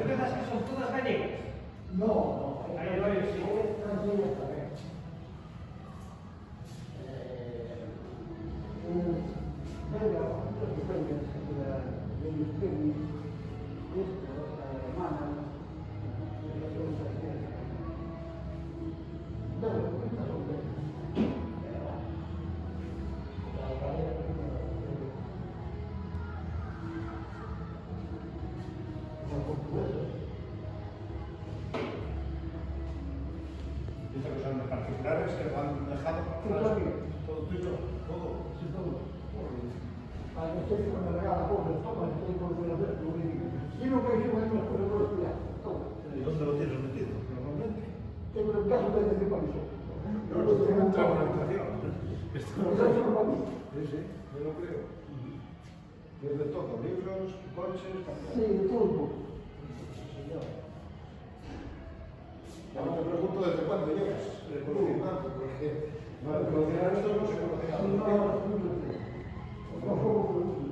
empresas que son todas gallegas. No, no. Hay varios, sí. Dice que son particulares que lo han dejado todo tuyo, todo. ¿Dónde lo tienes metido normalmente? Tengo el caso de París. No, no tengo entrado en la habitación. Sí, sí, yo lo creo. Desde todo, libros, coches, Sí, de todo. Ya no te pregunto desde cuándo llegas conociendo, porque no, conociendo esto no se conocía. No, no, no.